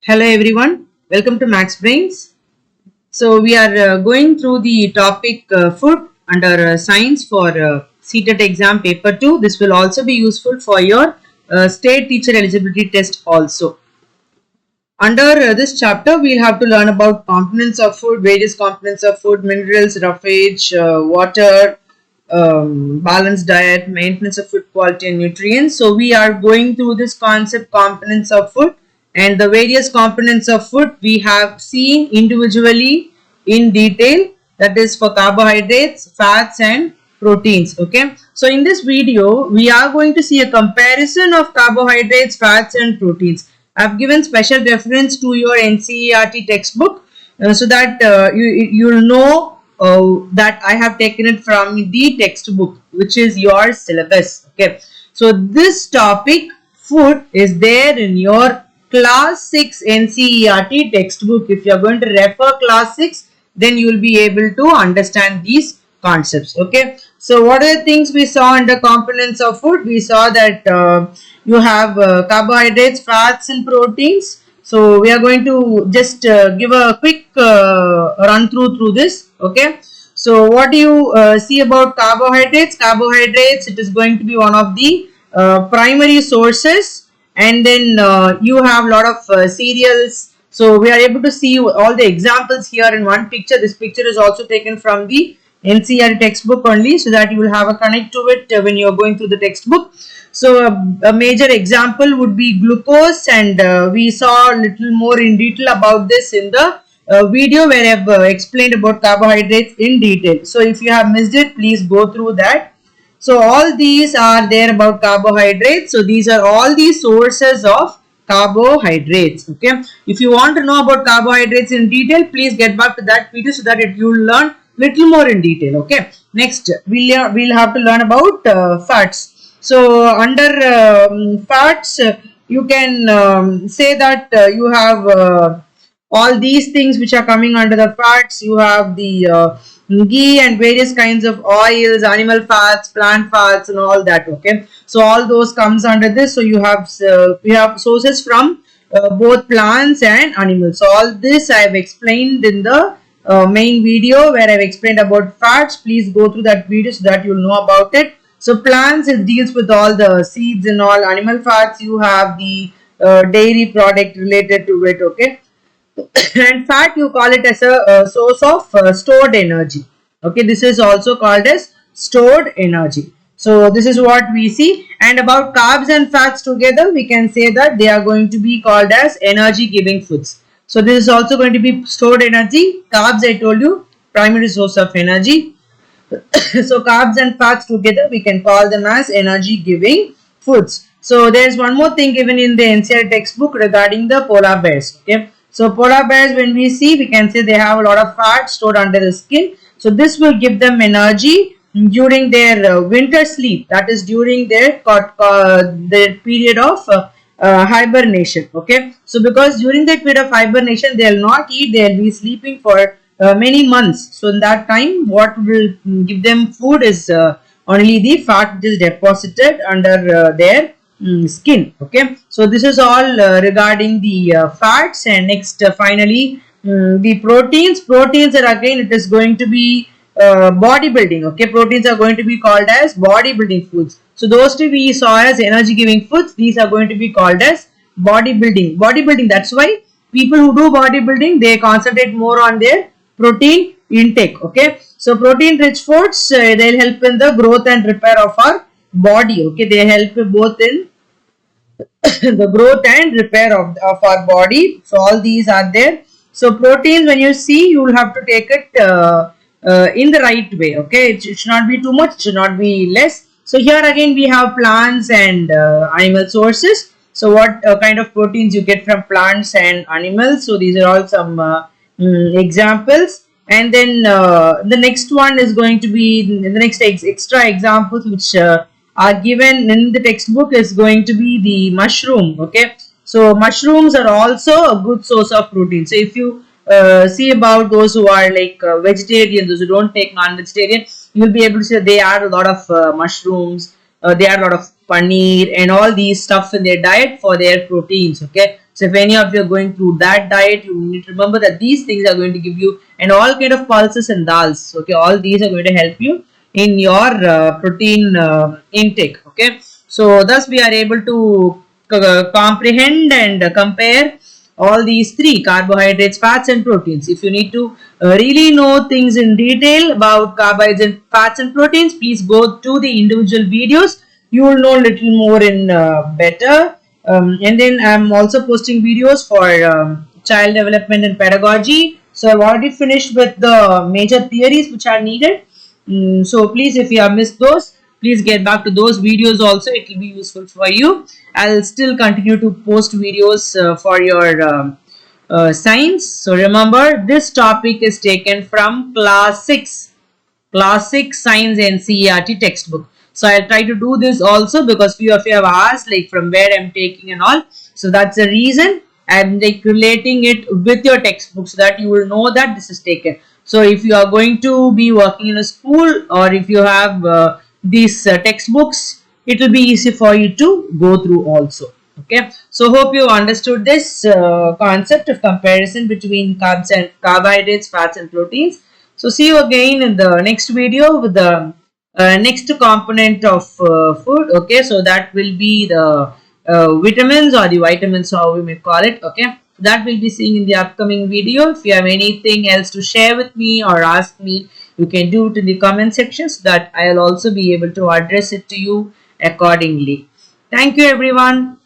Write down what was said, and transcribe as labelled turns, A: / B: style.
A: Hello everyone, welcome to Max Brains. So we are going through the topic food under science for CTET exam paper 2. This will also be useful for your state teacher eligibility test also. Under this chapter, we'll have to learn about components of food, various components of food, minerals, roughage, water, balanced diet, maintenance of food quality and nutrients. So we are going through this concept components of food, and the various components of food we have seen individually in detail, that is for carbohydrates, fats and proteins. Okay, so in this video we are going to see a comparison of carbohydrates, fats and proteins. I have given special reference to your NCERT textbook so that you'll know that I have taken it from the textbook, which is your syllabus. Okay, so this topic food is there in your class 6 NCERT textbook. If you are going to refer class 6, then you will be able to understand these concepts. Okay, so what are the things we saw under components of food? We saw that you have carbohydrates, fats and proteins. So we are going to just give a quick run through this. Okay, so what do you see about carbohydrates? Carbohydrates, it is going to be one of the primary sources, and then you have a lot of cereals. So we are able to see all the examples here in one picture. This picture is also taken from the NCERT textbook only, so that you will have a connect to it when you are going through the textbook. So a major example would be glucose, and we saw a little more in detail about this in the video where I have explained about carbohydrates in detail. So if you have missed it, please go through that. So all these are there about carbohydrates. So these are all the sources of carbohydrates. Okay, if you want to know about carbohydrates in detail, please get back to that video so that you will learn little more in detail. Okay, next we'll have to learn about fats. So under fats, you can say that you have all these things which are coming under the fats. You have the ghee and various kinds of oils, animal fats, plant fats and all that. Okay, so all those comes under this. So you have sources from both plants and animals. So all this I have explained in the main video where I have explained about fats. Please go through that video so that you will know about it. So plants, it deals with all the seeds and all. Animal fats, you have the dairy product related to it. Okay, and fat, you call it as a source of stored energy. Okay, this is also called as stored energy. So this is what we see. And about carbs and fats together, we can say that they are going to be called as energy giving foods. So this is also going to be stored energy. Carbs, I told you, primary source of energy. So carbs and fats together, we can call them as energy giving foods. So there is one more thing given in the NCERT textbook regarding the polar bears. Okay, so polar bears, when we see, we can say they have a lot of fat stored under the skin. So this will give them energy during their winter sleep, that is during their period of hibernation. Okay, so because during that period of hibernation they will not eat, they will be sleeping for many months. So in that time, what will give them food is only the fat which is deposited under their skin. Okay, so this is all regarding the fats. And next finally the proteins. Proteins are, again, it is going to be bodybuilding. Okay, proteins are going to be called as bodybuilding foods. So those two we saw as energy giving foods, these are going to be called as bodybuilding. That's why people who do bodybuilding, they concentrate more on their protein intake. Okay, so protein rich foods, they'll help in the growth and repair of our body. Okay, they help both in the growth and repair of our body. So all these are there. So proteins, when you see, you will have to take it in the right way. Okay, it should not be too much, it should not be less. So here again we have plants and animal sources. So what kind of proteins you get from plants and animals? So these are all some examples. And then the next one is going to be the next extra examples which are given in the textbook is going to be the mushroom. Okay, so mushrooms are also a good source of protein. So if you see about those who are like vegetarian, those who don't take non-vegetarian, you will be able to see they add a lot of mushrooms, they add a lot of paneer and all these stuff in their diet for their proteins. Okay, So if any of you are going through that diet, you need to remember that these things are going to give you, and all kind of pulses and dals. Okay, all these are going to help you in your protein intake. Okay, so thus we are able to comprehend and compare all these three: carbohydrates, fats and proteins. If you need to really know things in detail about carbohydrates, fats and proteins, please go to the individual videos. You will know little more in better. And then I'm also posting videos for child development and pedagogy. So I've already finished with the major theories which are needed. So please, if you have missed those, please get back to those videos also. It will be useful for you. I'll still continue to post videos for your science. So remember, this topic is taken from class 6 classic science and CERT textbook. So I'll try to do this also because few of you have asked like from where I'm taking and all. So that's the reason I'm like relating it with your textbook so that you will know that this is taken. So if you are going to be working in a school, or if you have these textbooks, it will be easy for you to go through also. Okay, so hope you understood this concept of comparison between carbs and carbohydrates, fats and proteins. So see you again in the next video with the next component of food. Okay, so that will be the vitamins, or the vitamins, how we may call it. Okay, that we'll be seeing in the upcoming video. If you have anything else to share with me or ask me, you can do it in the comment section so that I'll also be able to address it to you accordingly. Thank you everyone.